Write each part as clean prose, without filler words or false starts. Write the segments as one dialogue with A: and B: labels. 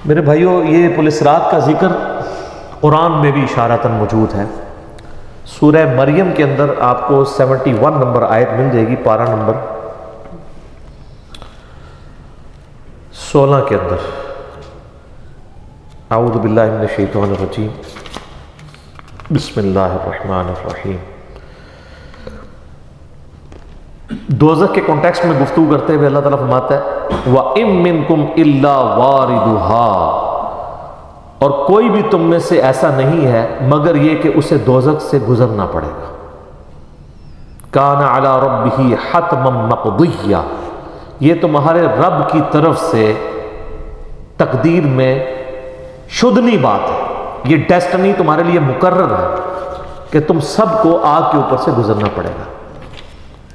A: میرے بھائیوں، یہ پولیس رات کا ذکر قرآن میں بھی اشارتاً موجود ہے۔ سورہ مریم کے اندر آپ کو 71 نمبر آیت مل جائے گی، پارہ نمبر 16 کے اندر۔ اعوذ باللہ من الشیطان الرجیم، بسم اللہ الرحمن الرحیم۔ دوزخ کے کانٹیکسٹ میں گفتگو کرتے ہوئے اللہ تعالیٰ فرماتا ہے وَإِن مِّنكُمْ إِلَّا وَارِدُهَا، اور کوئی بھی تم میں سے ایسا نہیں ہے مگر یہ کہ اسے دوزخ سے گزرنا پڑے گا۔ كَانَ عَلَى رَبِّهِ حَتْمًا مَقْضِيًّا، یہ تمہارے رب کی طرف سے تقدیر میں شدنی بات ہے، یہ ڈیسٹنی تمہارے لیے مقرر ہے کہ تم سب کو آگ کے اوپر سے گزرنا پڑے گا،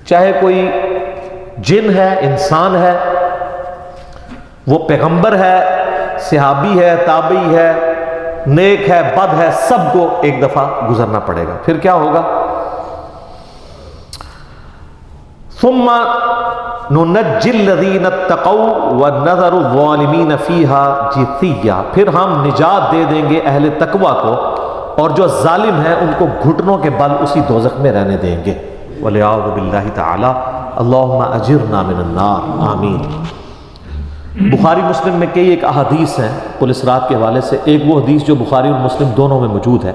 A: چاہے کوئی جن ہے، انسان ہے، وہ پیغمبر ہے، صحابی ہے، تابعی ہے، نیک ہے، بد ہے، سب کو ایک دفعہ گزرنا پڑے گا۔ پھر کیا ہوگا؟ ثم ننجی الذین اتقوا ونذر الظالمین فیہا جثیا، پھر ہم نجات دے دیں گے اہل تقوی کو، اور جو ظالم ہیں ان کو گھٹنوں کے بل اسی دوزخ میں رہنے دیں گے۔ وَلِعَوْذُ بِاللَّهِ تَعَالَى اللہم اجرنا من النار، آمین۔ بخاری مسلم میں کئی ایک احادیث ہیں پولیس رات کے حوالے سے۔ ایک وہ حدیث جو بخاری اور مسلم دونوں میں موجود ہے،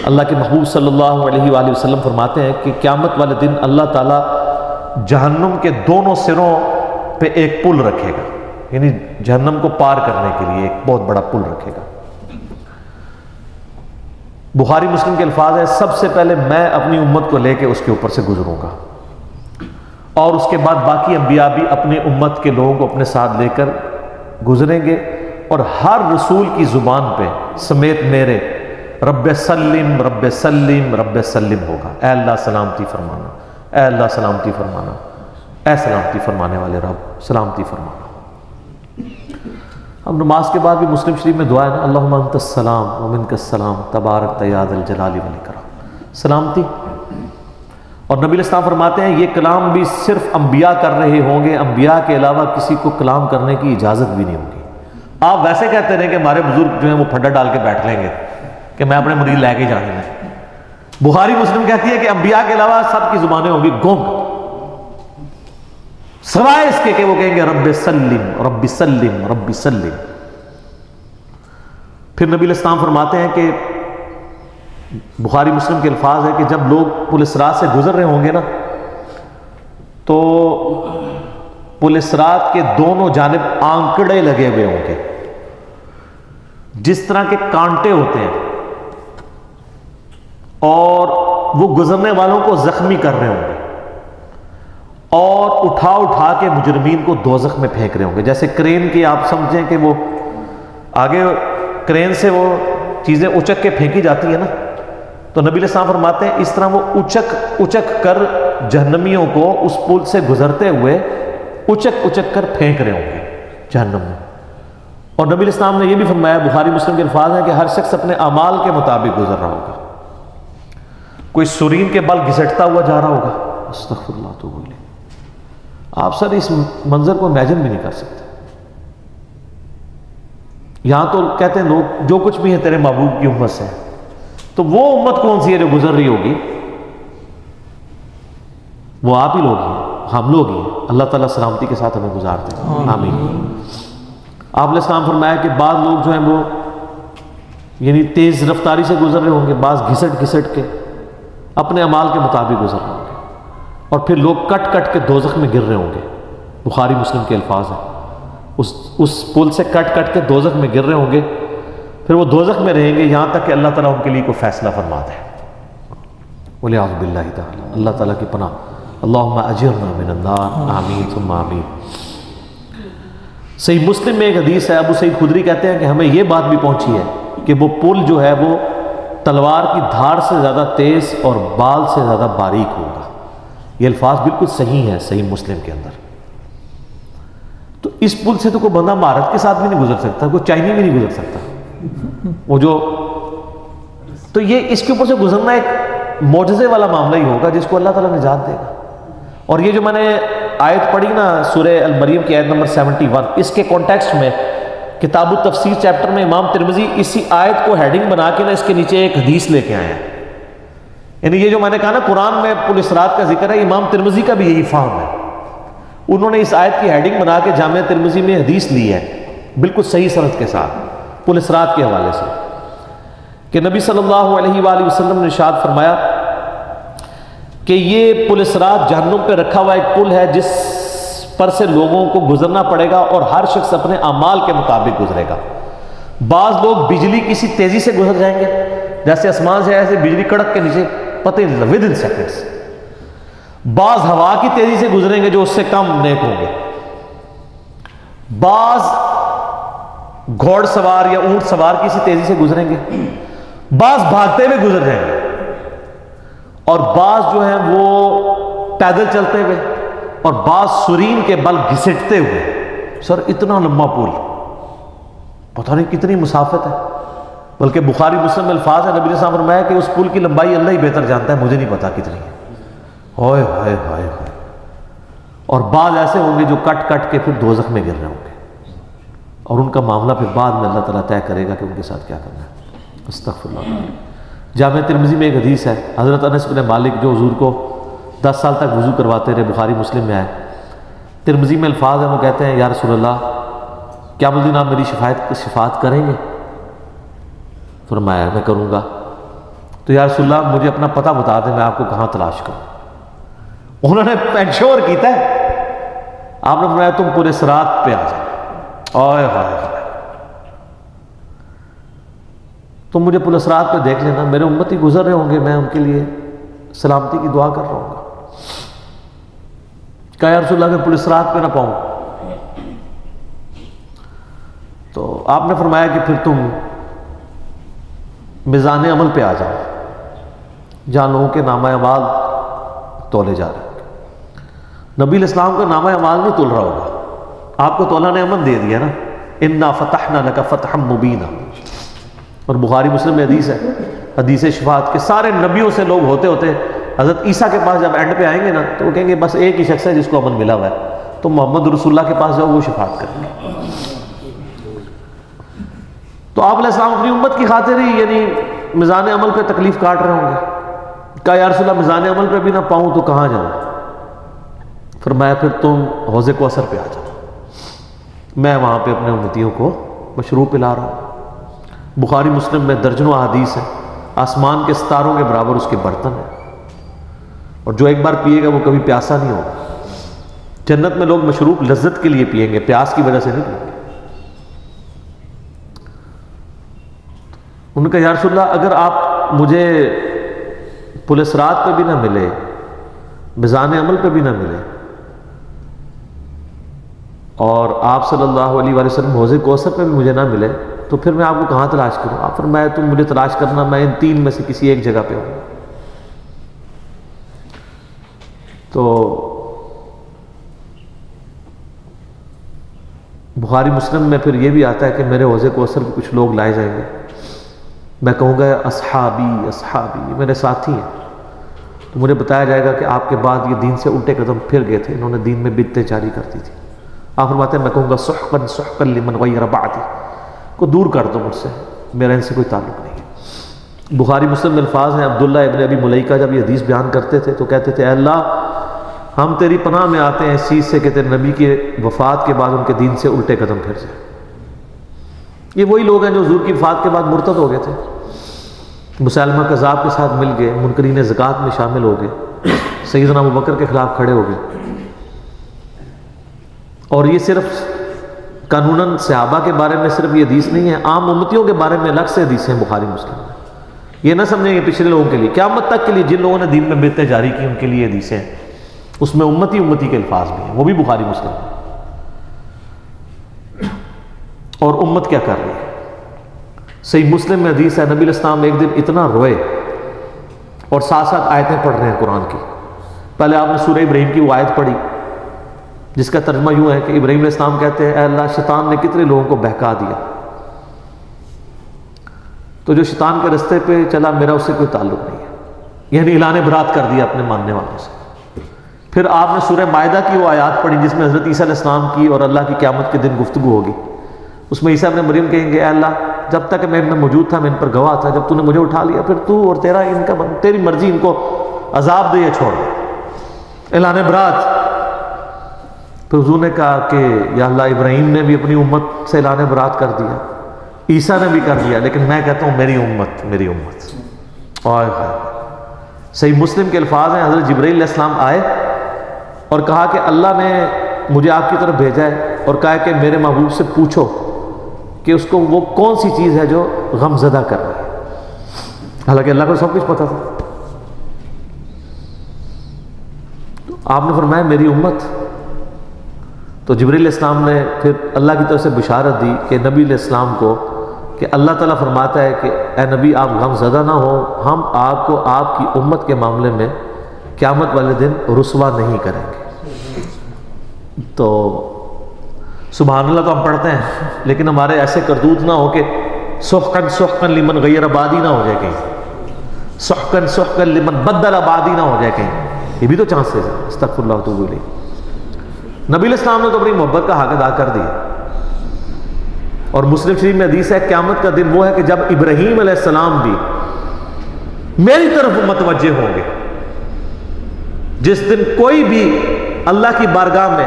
A: اللہ کے محبوب صلی اللہ علیہ وآلہ وسلم فرماتے ہیں کہ قیامت والے دن اللہ تعالیٰ جہنم کے دونوں سروں پہ ایک پل رکھے گا، یعنی جہنم کو پار کرنے کے لیے ایک بہت بڑا پل رکھے گا۔ بخاری مسلم کے الفاظ ہیں سب سے پہلے میں اپنی امت کو لے کے اس کے اوپر سے گزروں گا، اور اس کے بعد باقی انبیاء بھی اپنی امت کے لوگوں کو اپنے ساتھ لے کر گزریں گے، اور ہر رسول کی زبان پہ سمیت میرے رب سلم رب سلم رب سلم ہوگا، اے اللہ سلامتی فرمانا، اے اللہ سلامتی فرمانا، اے سلامتی فرمانے والے رب سلامتی فرمانا۔ اب نماز کے بعد بھی مسلم شریف میں دعا ہے نا، اللہم انت السلام ومنک السلام تبارک یا ذا الجلال والاکرام، سلامتی۔ اور نبی علیہ السلام فرماتے ہیں یہ کلام بھی صرف انبیاء کر رہے ہوں گے، انبیاء کے علاوہ کسی کو کلام کرنے کی اجازت بھی نہیں ہوگی۔ آپ ویسے کہتے رہیں کہ ہمارے بزرگ جو ہیں وہ پھڈا ڈال کے بیٹھ لیں گے کہ میں اپنے مرید لے کے جانے میں۔ بخاری مسلم کہتی ہے کہ انبیاء کے علاوہ سب کی زبانیں ہوں گی گونگ، سوائے اس کے کہ وہ کہیں گے رب سلم رب سلم رب سلم۔ پھر نبی علیہ السلام فرماتے ہیں کہ بخاری مسلم کے الفاظ ہے کہ جب لوگ پولیس رات سے گزر رہے ہوں گے نا، تو پولیس رات کے دونوں جانب آنکڑے لگے ہوئے ہوں گے، جس طرح کے کانٹے ہوتے ہیں، اور وہ گزرنے والوں کو زخمی کر رہے ہوں گے، اور اٹھا اٹھا کے مجرمین کو دوزخ میں پھینک رہے ہوں گے۔ جیسے کرین کی آپ سمجھیں کہ وہ آگے کرین سے وہ چیزیں اچک کے پھینکی جاتی ہیں نا، تو نبی علیہ السلام فرماتے ہیں اس طرح وہ اچک کر جہنمیوں کو اس پل سے گزرتے ہوئے اچک کر پھینک رہے ہوں گے جہنم میں۔ اور نبی علیہ السلام نے یہ بھی فرمایا، بخاری مسلم کے الفاظ ہیں کہ ہر شخص اپنے اعمال کے مطابق گزر رہا ہوگا، کوئی سرین کے بل گھسٹتا ہوا جا رہا ہوگا، استغفر اللہ تو بولے، آپ سر اس منظر کو امیجن بھی نہیں کر سکتے۔ یہاں تو کہتے ہیں لوگ جو کچھ بھی ہے تیرے محبوب کی امت سے، تو وہ امت کون سی ہے جو گزر رہی ہوگی؟ وہ آپ ہی لوگ ہیں، ہم لوگ ہی ہیں۔ اللہ تعالیٰ سلامتی کے ساتھ ہمیں گزار دیں، آمین۔ آپ علیہ السلام فرمایا کہ بعض لوگ جو ہیں وہ یعنی تیز رفتاری سے گزر رہے ہوں گے، بعض گھسٹ کے اپنے اعمال کے مطابق گزر رہے ہوں گے، اور پھر لوگ کٹ کے دوزخ میں گر رہے ہوں گے۔ بخاری مسلم کے الفاظ ہیں اس پل سے کٹ کے دوزخ میں گر رہے ہوں گے، پھر وہ دوزخ میں رہیں گے یہاں تک کہ اللہ تعالیٰ ان کے لیے کوئی فیصلہ فرما دے۔ وَلِعَوْذُ بِاللَّهِ تعالیٰ، اللہ تعالیٰ کی پناہ، اللہم اجرنا من النار، آمین ثم آمین۔ صحیح مسلم میں ایک حدیث ہے، ابو سعید خدری کہتے ہیں کہ ہمیں یہ بات بھی پہنچی ہے کہ وہ پل جو ہے وہ تلوار کی دھار سے زیادہ تیز اور بال سے زیادہ باریک ہوگا۔ یہ الفاظ بالکل صحیح ہیں صحیح مسلم کے اندر۔ تو اس پل سے تو کوئی بندہ مہارت کے ساتھ بھی نہیں گزر سکتا، کوئی چائنی بھی نہیں گزر سکتا، وہ جو تو یہ اس کے اوپر سے گزرنا ایک معجزے والا معاملہ ہی ہوگا جس کو اللہ تعالیٰ نجات دے گا. اور یہ جو میں نے آیت پڑھی نا سورہ المریم کی آیت نمبر 71، اس کے کانٹیکسٹ میں کتاب التفسیر چیپٹر میں امام ترمذی اسی آیت کو ہیڈنگ بنا کے نا اس کے نیچے ایک حدیث لے کے آئے ہیں. یعنی یہ جو میں نے کہا نا قرآن میں پل اسرات کا ذکر ہے، امام ترمذی کا بھی یہی فہم ہے. انہوں نے اس آیت کی ہیڈنگ بنا کے جامعہ ترمذی میں حدیث لی ہے بالکل صحیح سند کے ساتھ پل اسرات کے حوالے سے، کہ نبی صلی اللہ علیہ وآلہ وسلم نے ارشاد فرمایا کہ یہ پل اسرات جہنم پہ رکھا ہوا ایک پل ہے جس پر سے لوگوں کو گزرنا پڑے گا اور ہر شخص اپنے اعمال کے مطابق گزرے گا. بعض لوگ بجلی کی سی تیزی سے گزر جائیں گے، جیسے آسمان سے ایسے بجلی کڑک کے نیچے پتہ ہی نہیں ود ان سیکنڈس. بعض ہوا کی تیزی سے گزریں گے جو اس سے کم نیک ہوں گے. بعض گھوڑ سوار یا اونٹ سوار کی سی تیزی سے گزریں گے، بعض بھاگتے ہوئے گزر جائیں گے، اور بعض جو ہیں وہ پیدل چلتے ہوئے، اور بعض سرین کے بل گھسٹتے ہوئے. سر اتنا لمبا پل، پتہ نہیں کتنی مسافت ہے. بلکہ بخاری مسلم میں الفاظ ہے، نبی نے صاحب فرمایا کہ اس پل کی لمبائی اللہ ہی بہتر جانتا ہے، مجھے نہیں پتا کتنی ہے. ہائے ہائے ہائے ہائے. اور بعض ایسے ہوں گے جو کٹ کٹ کے پھر دوزخ میں گر رہے ہوں گے، اور ان کا معاملہ پھر بعد میں اللہ تعالیٰ طے کرے گا کہ ان کے ساتھ کیا کرنا ہے. استغفر اللہ. جامع ترمذی میں ایک حدیث ہے، حضرت انس بن مالک جو حضور کو 10 سال تک وضو کرواتے رہے، بخاری مسلم میں آئے. ترمذی میں الفاظ ہیں، وہ کہتے ہیں یا رسول اللہ قیامت الدین آپ میری شفاعت کریں گے؟ فرمایا میں کروں گا. تو یا رسول اللہ مجھے اپنا پتہ بتا دیں، میں آپ کو کہاں تلاش کروں. انہوں نے انشور کیتا ہے، آپ نے فرمایا تم پورے صراط پہ آ جاؤ. آئے ہائے ہائے. تم مجھے پل صراط پہ دیکھ لینا، میرے امتی گزر رہے ہوں گے، میں ان کے لیے سلامتی کی دعا کر رہا ہوں گا. کہا یا رسول اللہ میں پل صراط پہ نہ پاؤں. تو آپ نے فرمایا کہ پھر تم میزان عمل پہ آ جاؤ جہاں لوگوں کے نامہ اعمال تولے جا رہے ہیں. نبی الاسلام کا نامہ اعمال نہیں تول رہا ہوگا، آپ کو تو اللہ نے امن دے دیا نا، انا فتحنا لک فتحا مبینا. اور بخاری مسلم میں حدیث ہے، حدیث شفاعت کے سارے نبیوں سے لوگ ہوتے ہوتے حضرت عیسیٰ کے پاس جب اینڈ پہ آئیں گے نا تو وہ کہیں گے بس ایک ہی شخص ہے جس کو امن ملا ہوا ہے، تو محمد رسول اللہ کے پاس جاؤ، وہ شفاعت کریں گے. تو آپ علیہ السلام اپنی امت کی خاطر ہی یعنی میزان عمل پہ تکلیف کاٹ رہے ہوں گے. کہا یا رسول اللہ میزان عمل پہ بھی نہ پاؤں تو کہاں جاؤں؟ فرمایا پھر تم حوض کوثر پہ آ جاؤ، میں وہاں پہ اپنے امتیوں کو مشروب پلا رہا ہوں. بخاری مسلم میں درجنوں احادیث ہیں، آسمان کے ستاروں کے برابر اس کے برتن ہیں، اور جو ایک بار پیے گا وہ کبھی پیاسا نہیں ہوگا. جنت میں لوگ مشروب لذت کے لیے پئیں گے، پیاس کی وجہ سے نہیں پئیں گے. ان کا یا رسول اللہ اگر آپ مجھے پل صراط پہ بھی نہ ملے، میزان عمل پہ بھی نہ ملے، اور آپ صلی اللہ علیہ وآلہ وسلم حوض کوثر پہ بھی مجھے نہ ملے، تو پھر میں آپ کو کہاں تلاش کروں؟ آپ فرمایا تم مجھے تلاش کرنا، میں ان 3 میں سے کسی ایک جگہ پہ ہوں. تو بخاری مسلم میں پھر یہ بھی آتا ہے کہ میرے حوض کوثر پہ کچھ لوگ لائے جائیں گے، میں کہوں گا اصحابی اصحابی، یہ میرے ساتھی ہیں. تو مجھے بتایا جائے گا کہ آپ کے بعد یہ دین سے الٹے قدم پھر گئے تھے، انہوں نے دین میں بدعتیں جاری کر دی تھی. آپ فرماتے ہیں میں کہوں گا سحقا سحقا لمن غیر بعدی، کو دور کر دو مجھ سے، میرا ان سے کوئی تعلق نہیں ہے. بخاری مسلم میں الفاظ ہیں، عبداللہ ابن ابی ملیکہ جب یہ حدیث بیان کرتے تھے تو کہتے تھے اے اللہ ہم تیری پناہ میں آتے ہیں اس چیز سے کہ تیرے نبی کے وفات کے بعد ان کے دین سے الٹے قدم پھر جائیں. یہ وہی لوگ ہیں جو حضور کی وفات کے بعد مرتد ہو گئے تھے، مسلمہ کذاب کے ساتھ مل گئے، منکرین زکوٰۃ میں شامل ہو گئے، سیدنا ابوبکر کے خلاف کھڑے ہو گئے. اور یہ صرف قانوناً صحابہ کے بارے میں صرف یہ حدیث نہیں ہے، عام امتیوں کے بارے میں الگ سے حدیثیں بخاری مسلم میں. یہ نہ سمجھیں کہ پچھلے لوگوں کے لیے، قیامت تک کے لیے جن لوگوں نے دین میں بدعتیں جاری کی ان کے لیے حدیثیں ہیں، اس میں امتی کے الفاظ بھی ہیں، وہ بھی بخاری مسلم ہیں. اور امت کیا کر رہی ہے؟ صحیح مسلم میں حدیث ہے، نبی الاسلام ایک دن اتنا روئے اور ساتھ ساتھ آیتیں پڑھ رہے ہیں قرآن کی. پہلے آپ نے سورہ ابراہیم کی وہ آیت پڑھی جس کا ترجمہ یوں ہے کہ ابراہیم علیہ السلام کہتے ہیں اے اللہ شیطان نے کتنے لوگوں کو بہکا دیا، تو جو شیطان کے رستے پہ چلا میرا اس سے کوئی تعلق نہیں ہے. یعنی اعلان برات کر دیا اپنے ماننے والوں سے۔ پھر آپ نے سورہ مائدہ کی وہ آیات پڑھی جس میں حضرت عیسیٰ علیہ السلام کی اور اللہ کی قیامت کے دن گفتگو ہوگی۔ اس میں عیسیٰ ابن مریم کہیں گے اے اللہ جب تک میں ان میں موجود تھا میں ان پر گواہ تھا، جب تو نے مجھے اٹھا لیا پھر تو اور تیرا ان کا تیری مرضی، ان کو عذاب دے یا چھوڑ دے۔ اعلان برات۔ پھر حضور نے کہا کہ یا اللہ ابراہیم نے بھی اپنی امت سے اعلان برات کر دیا، عیسیٰ نے بھی کر دیا، لیکن میں کہتا ہوں میری امت میری امت۔ اور صحیح مسلم کے الفاظ ہیں، حضرت جبرائیل علیہ السلام آئے اور کہا کہ اللہ نے مجھے آپ کی طرف بھیجا ہے اور کہا کہ میرے محبوب سے پوچھو کہ اس کو وہ کون سی چیز ہے جو غم زدہ کر رہی ہے۔ حالانکہ اللہ کو سب کچھ پتا تھا۔ تو آپ نے فرمایا میری امت۔ تو جبرائیل علیہ السلام نے پھر اللہ کی طرف سے بشارت دی کہ نبی علیہ السلام کو کہ اللہ تعالیٰ فرماتا ہے کہ اے نبی آپ غم زدہ نہ ہو، ہم آپ کو آپ کی امت کے معاملے میں قیامت والے دن رسوا نہیں کریں گے۔ تو سبحان اللہ تو ہم پڑھتے ہیں، لیکن ہمارے ایسے کردوت نہ ہو کہ سحقن سحقن لمن غیر آبادی نہ ہو جائے کہیں، سحقن سحقن لمن بدل آبادی نہ ہو جائے کہیں، یہ بھی تو چانسز ہے۔ استغفر اللہ واتوب الیہ۔ نبی علیہ السلام نے تو اپنی محبت کا حق ادا کر دیا، اور مسلم شریف میں حدیث ہے قیامت کا دن وہ ہے کہ جب ابراہیم علیہ السلام بھی میری طرف متوجہ ہوں گے، جس دن کوئی بھی اللہ کی بارگاہ میں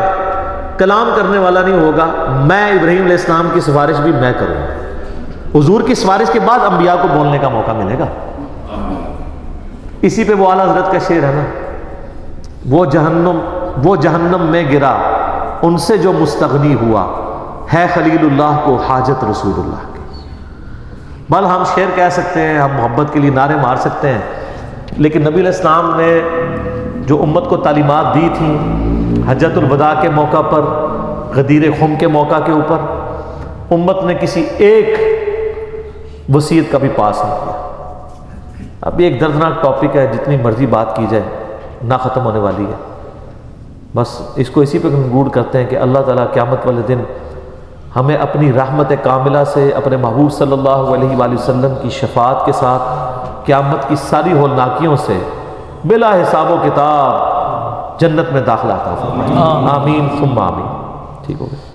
A: کلام کرنے والا نہیں ہوگا، میں ابراہیم علیہ السلام کی سفارش بھی میں کروں گا۔ حضور کی سفارش کے بعد انبیاء کو بولنے کا موقع ملے گا۔ اسی پہ وہ اعلیٰ حضرت کا شعر ہے نا، وہ جہنم میں گرا ان سے جو مستغنی ہوا، ہے خلیل اللہ کو حاجت رسول اللہ کی۔ بل ہم شعر کہہ سکتے ہیں، ہم محبت کے لیے نعرے مار سکتے ہیں، لیکن نبی علیہ السلام نے جو امت کو تعلیمات دی تھیں حجۃ الوداع کے موقع پر، غدیر خم کے موقع کے اوپر، امت نے کسی ایک وصیت کا بھی پاس نہیں کیا۔ اب ایک دردناک ٹاپک ہے، جتنی مرضی بات کی جائے نہ ختم ہونے والی ہے۔ بس اس کو اسی پہ کنکلوڈ کرتے ہیں کہ اللہ تعالیٰ قیامت والے دن ہمیں اپنی رحمت کاملہ سے اپنے محبوب صلی اللہ علیہ وآلہ وسلم کی شفاعت کے ساتھ قیامت کی ساری ہولناکیوں سے بلا حساب و کتاب جنت میں داخلہ عطا فرمائے۔ آمین ثم آمین۔ ٹھیک ہو گیا۔